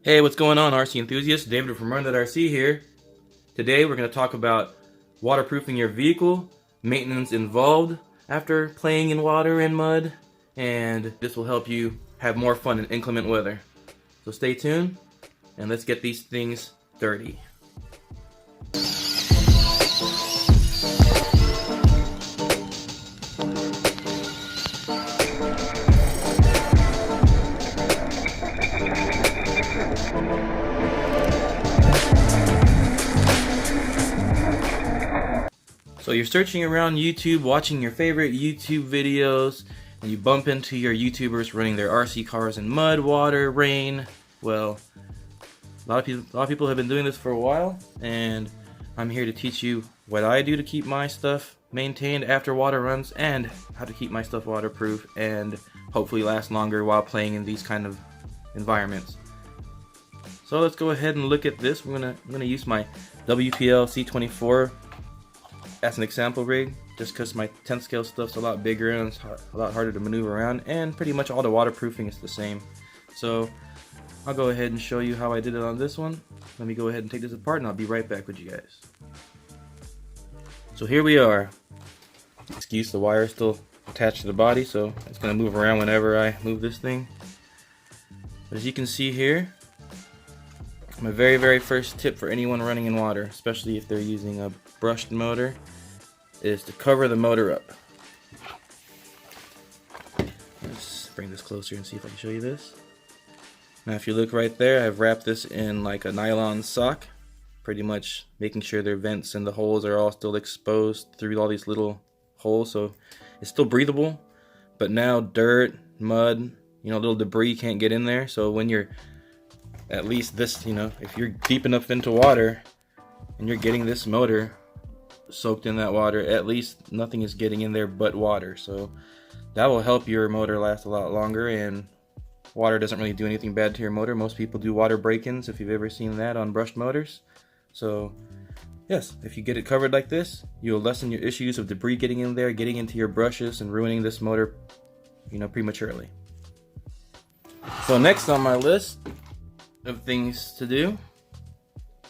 Hey, what's going on, RC enthusiasts? David from Run.RC here. Today we're going to talk about waterproofing your vehicle, maintenance involved after playing in water and mud, and this will help you have more fun in inclement weather. So stay tuned and let's get these things dirty. So you're searching around YouTube, watching your favorite YouTube videos, and you bump into your YouTubers running their RC cars in mud, water, rain. Well, a lot of people have been doing this for a while, and I'm here to teach you what I do to keep my stuff maintained after water runs, and how to keep my stuff waterproof and hopefully last longer while playing in these kind of environments. So let's go ahead and look at this. I'm gonna use my WPL C24 as an example rig, just because my 10th scale stuff's a lot bigger and it's a lot harder to maneuver around, and pretty much all the waterproofing is the same. So I'll go ahead and show you how I did it on this one. Let me go ahead and take this apart and I'll be right back with you guys. So here we are. Excuse the wire is still attached to the body, so it's going to move around whenever I move this thing. But as you can see here, my very first tip for anyone running in water, especially if they're using a brushed motor, is to cover the motor up. Let's bring this closer and see if I can show you this. Now if you look right there, I've wrapped this in like a nylon sock, pretty much making sure their vents and the holes are all still exposed through all these little holes, so it's still breathable, but now dirt, mud, little debris can't get in there. So when you're at least this, if you're deep enough into water and you're getting this motor soaked in that water, at least nothing is getting in there but water. So that will help your motor last a lot longer, and water doesn't really do anything bad to your motor. Most people do water break-ins, if you've ever seen that on brushed motors. So yes, if you get it covered like this, you'll lessen your issues of debris getting in there, getting into your brushes, and ruining this motor, prematurely. So next on my list of things to do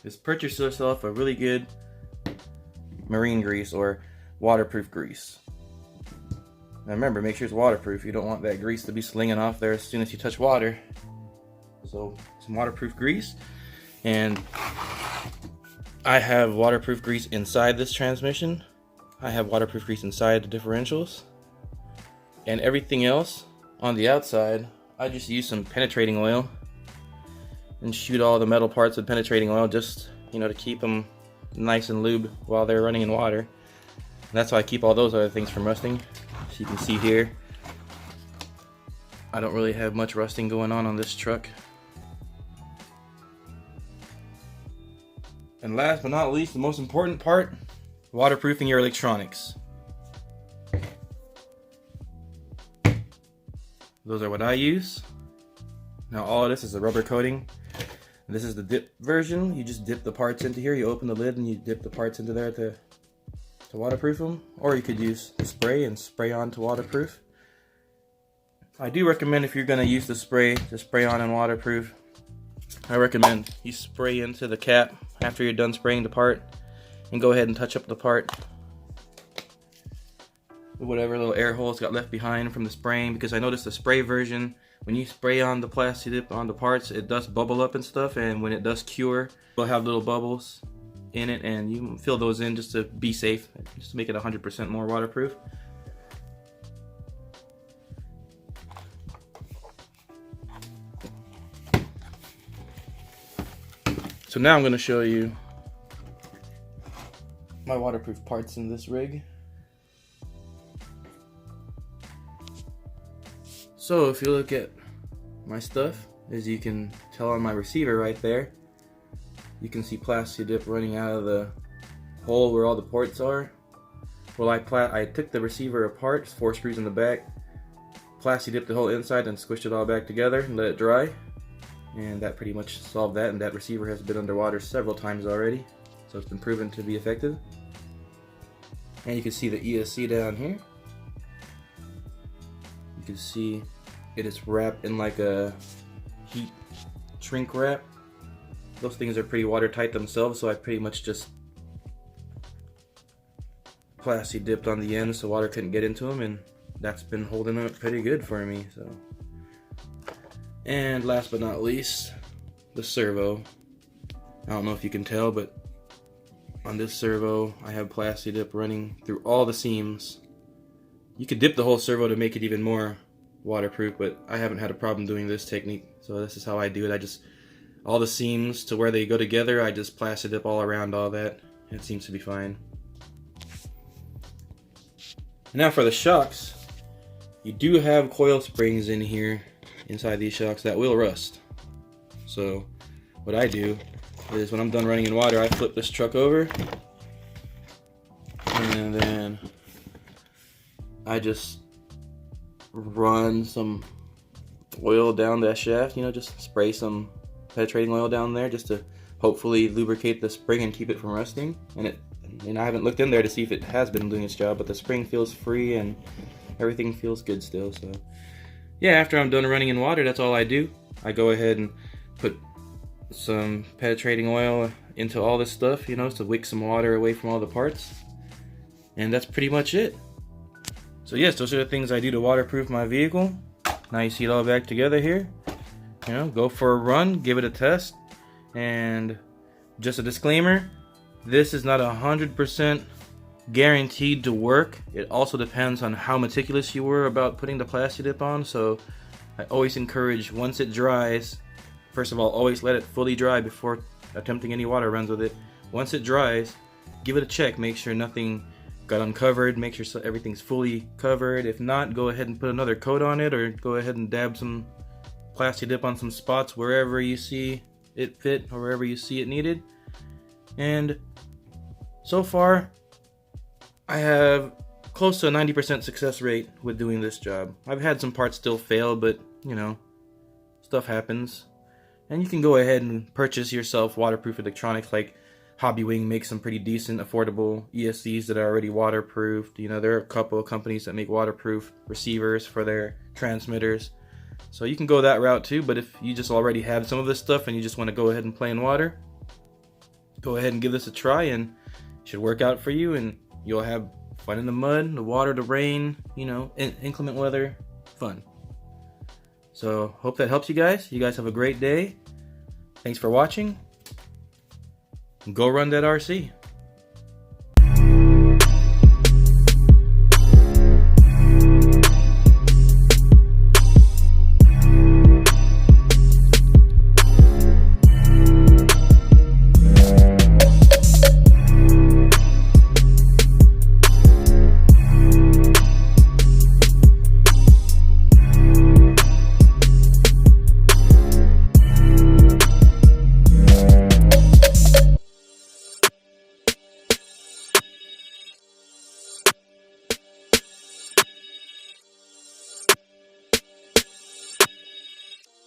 is purchase yourself a really good marine grease or waterproof grease. Now remember, make sure it's waterproof. You don't want that grease to be slinging off there as soon as you touch water. So some waterproof grease, and I have waterproof grease inside this transmission. I have waterproof grease inside the differentials, and everything else on the outside I just use some penetrating oil and shoot all the metal parts with penetrating oil, just to keep them nice and lubed while they're running in water. And that's why I keep all those other things from rusting. So you can see here, I don't really have much rusting going on this truck. And last but not least, the most important part, waterproofing your electronics. Those are what I use. Now all of this is a rubber coating. This is the dip version. You just dip the parts into here, you open the lid and you dip the parts into there to waterproof them, or you could use the spray and spray on to waterproof. I do recommend, if you're going to use the spray to spray on and waterproof, I recommend you spray into the cap after you're done spraying the part, and go ahead and touch up the part with whatever little air holes got left behind from the spraying, because I noticed the spray version, when you spray on the plastic dip on the parts, it does bubble up and stuff, and when it does cure, it'll have little bubbles in it, and you can fill those in just to be safe, just to make it 100% more waterproof. So now I'm going to show you my waterproof parts in this rig. So if you look at my stuff, as you can tell on my receiver right there, you can see plastic dip running out of the hole where all the ports are. Well, I took the receiver apart, 4 screws in the back, plastic dipped the whole inside and squished it all back together and let it dry. And that pretty much solved that, and that receiver has been underwater several times already, so it's been proven to be effective. And you can see the ESC down here. You can see it is wrapped in like a heat shrink wrap. Those things are pretty watertight themselves, so I pretty much just plasti dipped on the end so water couldn't get into them, and that's been holding up pretty good for me. So, and last but not least, the servo. I don't know if you can tell, but on this servo I have plasti dip running through all the seams. You could dip the whole servo to make it even more waterproof, but I haven't had a problem doing this technique, so this is how I do it. I just, all the seams to where they go together, I just plasti dip all around all that. It seems to be fine. Now for the shocks, you do have coil springs in here inside these shocks that will rust. So what I do is when I'm done running in water, I flip this truck over and then I just run some oil down that shaft, you know, just spray some penetrating oil down there just to hopefully lubricate the spring and keep it from rusting. And I haven't looked in there to see if it has been doing its job, but the spring feels free and everything feels good still. So yeah, after I'm done running in water, that's all I do. I go ahead and put some penetrating oil into all this stuff, you know, to wick some water away from all the parts. And that's pretty much it. So yes, those are the things I do to waterproof my vehicle. Now you see it all back together here. You know, go for a run, give it a test. And just a disclaimer, this is not 100% guaranteed to work. It also depends on how meticulous you were about putting the plasti dip on. So I always encourage, once it dries, first of all, always let it fully dry before attempting any water runs with it. Once it dries, give it a check, make sure nothing got uncovered, make sure everything's fully covered. If not, go ahead and put another coat on it, or go ahead and dab some plasti dip on some spots wherever you see it fit or wherever you see it needed. And so far I have close to a 90% success rate with doing this job. I've had some parts still fail, but you know, stuff happens. And you can go ahead and purchase yourself waterproof electronics. Like Hobbywing makes some pretty decent, affordable ESCs that are already waterproofed. You know, there are a couple of companies that make waterproof receivers for their transmitters. So you can go that route too, but if you just already have some of this stuff and you just want to go ahead and play in water, go ahead and give this a try, and it should work out for you, and you'll have fun in the mud, the water, the rain, you know, inclement weather, fun. So hope that helps you guys. You guys have a great day. Thanks for watching. Go run that RC.